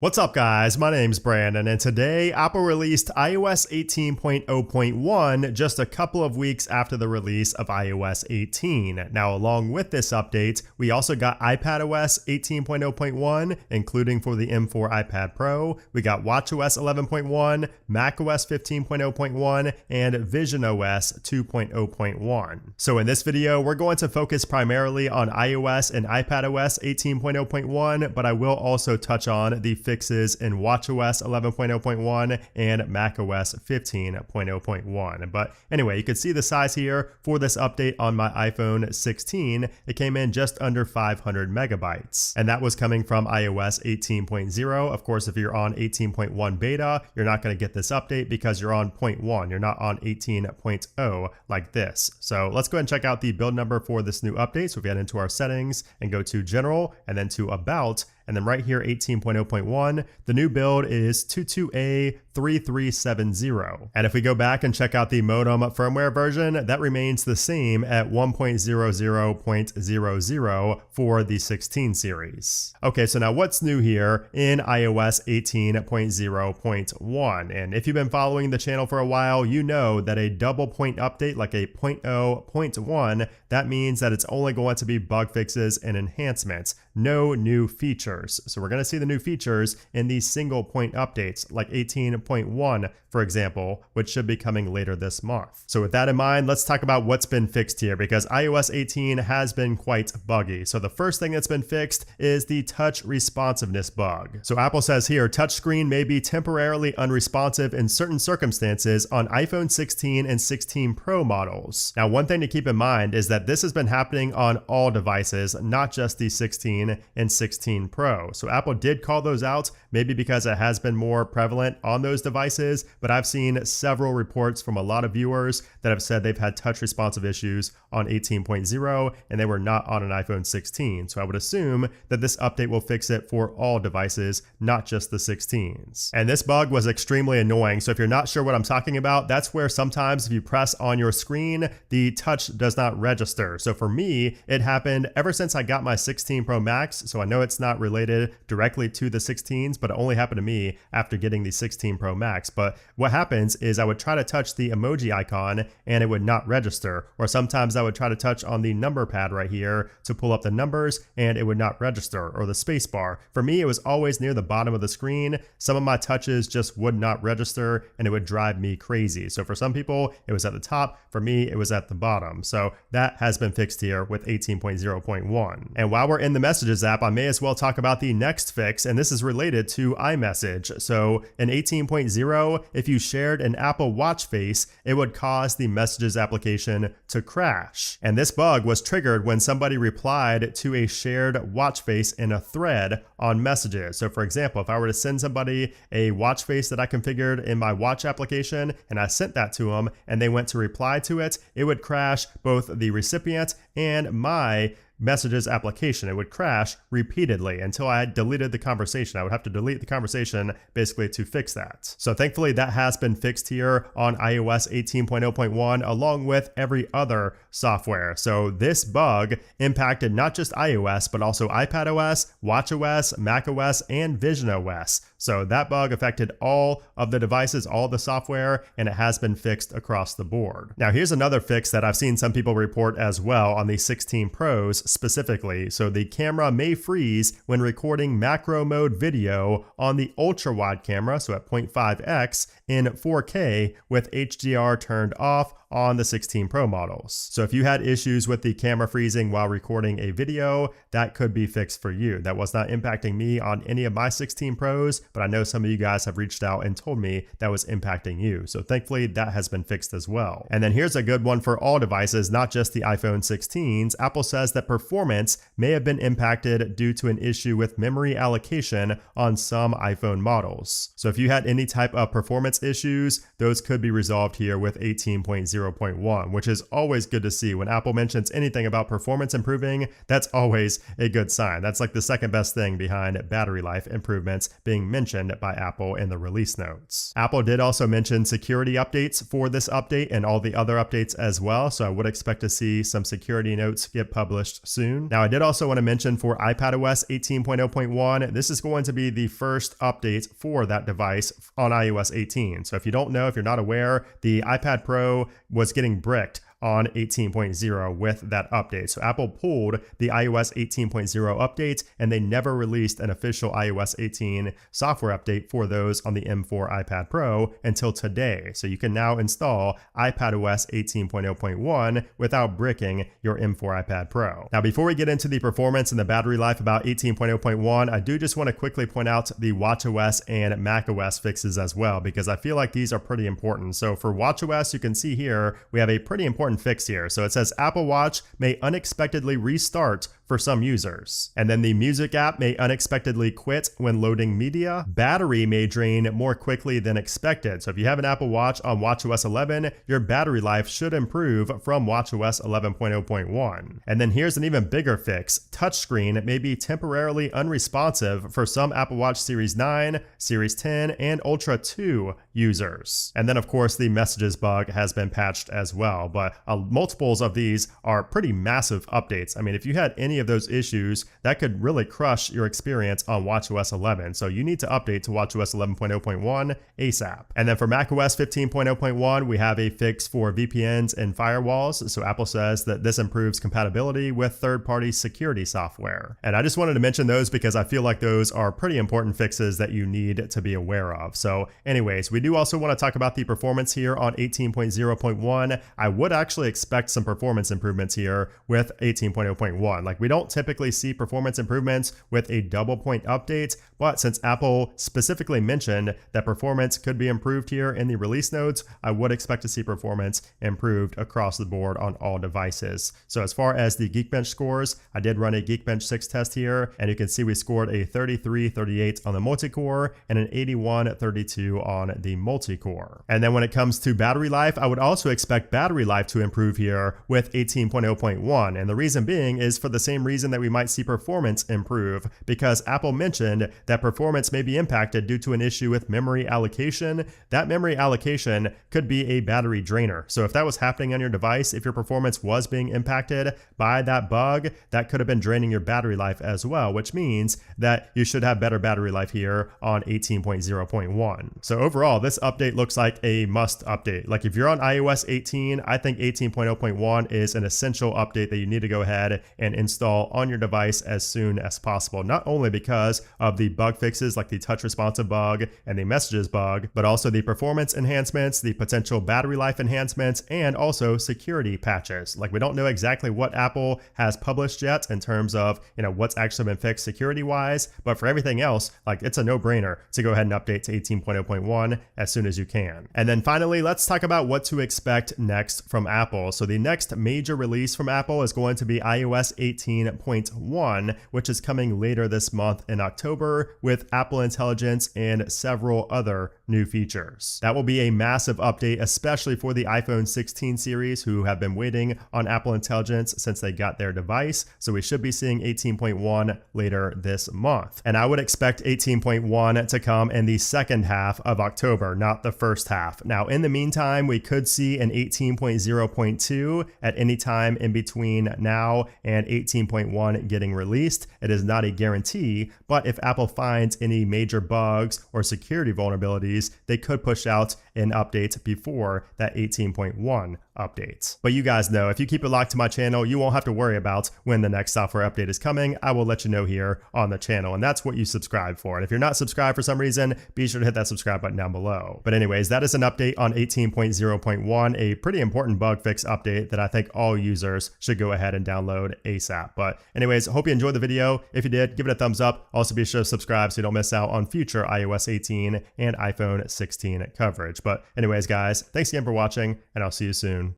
What's up guys, my name's Brandon and today Apple released iOS 18.0.1 just a couple of weeks after the release of iOS 18. Now along with this update, we also got iPadOS 18.0.1, including for the M4 iPad Pro. We got watchOS 11.1, macOS 15.0.1, and visionOS 2.0.1. So in this video, we're going to focus primarily on iOS and iPadOS 18.0.1, but I will also touch on the fixes in watchOS 11.0.1 and macOS 15.0.1. But anyway, you can see the size here for this update on my iPhone 16. It came in just under 500 megabytes, and that was coming from iOS 18.0. Of course, if you're on 18.1 beta, you're not going to get this update because you're on 0.1. You're not on 18.0 like this. So let's go ahead and check out the build number for this new update. So if we head into our settings and go to General and then to About, and then right here, 18.0.1, the new build is 22A3370. And if we go back and check out the modem firmware version, that remains the same at 1.00.00 for the 16 series. Okay, so now what's new here in iOS 18.0.1? And if you've been following the channel for a while, you know that a double point update like a 0.0.1, that means that it's only going to be bug fixes and enhancements, no new features. So we're going to see the new features in these single point updates like 18.1, for example, which should be coming later this month. So with that in mind, let's talk about what's been fixed here because iOS 18 has been quite buggy. So the first thing that's been fixed is the touch responsiveness bug. So Apple says here, touchscreen may be temporarily unresponsive in certain circumstances on iPhone 16 and 16 Pro models. Now, one thing to keep in mind is that this has been happening on all devices, not just the 16 and 16 Pro. So Apple did call those out, maybe because it has been more prevalent on those devices, but I've seen several reports from a lot of viewers that have said they've had touch responsive issues on 18.0 and they were not on an iPhone 16. So I would assume that this update will fix it for all devices, not just the 16s. And this bug was extremely annoying. So if you're not sure what I'm talking about, that's where sometimes if you press on your screen, the touch does not register. So for me, it happened ever since I got my 16 Pro Max. So I know it's not related directly to the 16s, but it only happened to me after getting the 16 Pro Max. But what happens is I would try to touch the emoji icon and it would not register. Or sometimes I would try to touch on the number pad right here to pull up the numbers and it would not register, or the space bar. For me, it was always near the bottom of the screen. Some of my touches just would not register and it would drive me crazy. So for some people, it was at the top. For me, it was at the bottom. So that has been fixed here with 18.0.1. And while we're in the Messages app, I may as well talk about the next fix, and this is related to iMessage. So in 18.0, if you shared an Apple Watch face, it would cause the Messages application to crash. And this bug was triggered when somebody replied to a shared watch face in a thread on Messages. So for example, if I were to send somebody a watch face that I configured in my watch application and I sent that to them and they went to reply to it, it would crash both the recipient and my Messages application. It would crash repeatedly until I deleted the conversation. I would have to delete the conversation basically to fix that. So thankfully that has been fixed here on iOS 18.0.1 along with every other software. So this bug impacted not just iOS, but also iPadOS, watchOS, macOS, and visionOS. So that bug affected all of the devices, all the software, and it has been fixed across the board. Now here's another fix that I've seen some people report as well on the 16 Pros specifically. So the camera may freeze when recording macro mode video on the ultra wide camera, so at 0.5x in 4K with HDR turned off on the 16 Pro models. So if you had issues with the camera freezing while recording a video, that could be fixed for you. That was not impacting me on any of my 16 Pros, but I know some of you guys have reached out and told me that was impacting you. So thankfully that has been fixed as well. And then here's a good one for all devices, not just the iPhone 16s. Apple says that performance may have been impacted due to an issue with memory allocation on some iPhone models. So if you had any type of performance issues, those could be resolved here with 18.0 18.0.1, which is always good to see. When Apple mentions anything about performance improving, that's always a good sign. That's like the second best thing behind battery life improvements being mentioned by Apple in the release notes. Apple did also mention security updates for this update and all the other updates as well, so I would expect to see some security notes get published soon. Now, I did also want to mention for iPadOS 18.0.1, this is going to be the first update for that device on iOS 18. So if you don't know, if you're not aware, the iPad Pro was getting bricked on 18.0 with that update. So Apple pulled the iOS 18.0 update and they never released an official iOS 18 software update for those on the M4 iPad Pro until today. So you can now install iPadOS 18.0.1 without bricking your M4 iPad Pro. Now, before we get into the performance and the battery life about 18.0.1, I do just want to quickly point out the watchOS and macOS fixes as well, because I feel like these are pretty important. So for watchOS, you can see here, we have a pretty important fix here. So it says Apple Watch may unexpectedly restart for some users. And then the music app may unexpectedly quit when loading media. Battery may drain more quickly than expected. So if you have an Apple Watch on watchOS 11, your battery life should improve from watchOS 11.0.1. And then here's an even bigger fix. Touchscreen may be temporarily unresponsive for some Apple Watch Series 9, Series 10, and Ultra 2 users. And then of course the messages bug has been patched as well, but multiples of these are pretty massive updates. I mean, if you had any of those issues, that could really crush your experience on watchOS 11. So you need to update to watchOS 11.0.1 ASAP. And then for macOS 15.0.1, we have a fix for VPNs and firewalls. So Apple says that this improves compatibility with third-party security software. And I just wanted to mention those because I feel like those are pretty important fixes that you need to be aware of. So anyways, we do also want to talk about the performance here on 18.0.1. I would actually expect some performance improvements here with 18.0.1. Like, we don't typically see performance improvements with a double point update, but since Apple specifically mentioned that performance could be improved here in the release notes, I would expect to see performance improved across the board on all devices. So as far as the Geekbench scores, I did run a Geekbench 6 test here, and you can see we scored a 33-38 on the multi-core and an 81-32 on the multi-core. And then when it comes to battery life, I would also expect battery life to improve here with 18.0.1. And the reason being is for the same reason that we might see performance improve, because Apple mentioned that performance may be impacted due to an issue with memory allocation. That memory allocation could be a battery drainer. So if that was happening on your device, if your performance was being impacted by that bug, that could have been draining your battery life as well, which means that you should have better battery life here on 18.0.1. So overall, this update looks like a must update. Like, if you're on iOS 18, I think 18.0.1 is an essential update that you need to go ahead and install on your device as soon as possible. Not only because of the bug fixes like the touch responsive bug and the messages bug, but also the performance enhancements, the potential battery life enhancements, and also security patches. Like, we don't know exactly what Apple has published yet in terms of, what's actually been fixed security wise, but for everything else, like, it's a no-brainer to go ahead and update to 18.0.1 as soon as you can. And then finally, let's talk about what to expect next from Apple. So the next major release from Apple is going to be iOS 18.1, which is coming later this month in October with Apple Intelligence and several other new features. That will be a massive update, especially for the iPhone 16 series who have been waiting on Apple Intelligence since they got their device. So we should be seeing 18.1 later this month. And I would expect 18.1 to come in the second half of October, not the first half. Now, in the meantime, we could see an 18.0.2 at any time in between now and 18.1 getting released. It is not a guarantee, but if Apple finds any major bugs or security vulnerabilities, they could push out an update before that 18.1 update. But you guys know, if you keep it locked to my channel, you won't have to worry about when the next software update is coming. I will let you know here on the channel, and that's what you subscribe for. And if you're not subscribed for some reason, be sure to hit that subscribe button down below. But anyways, that is an update on 18.0.1, a pretty important bug fix update that I think all users should go ahead and download ASAP. But anyways, I hope you enjoyed the video. If you did, give it a thumbs up. Also be sure to subscribe so you don't miss out on future iOS 18 and iPhone 16 coverage. But anyways, guys, thanks again for watching, and I'll see you soon.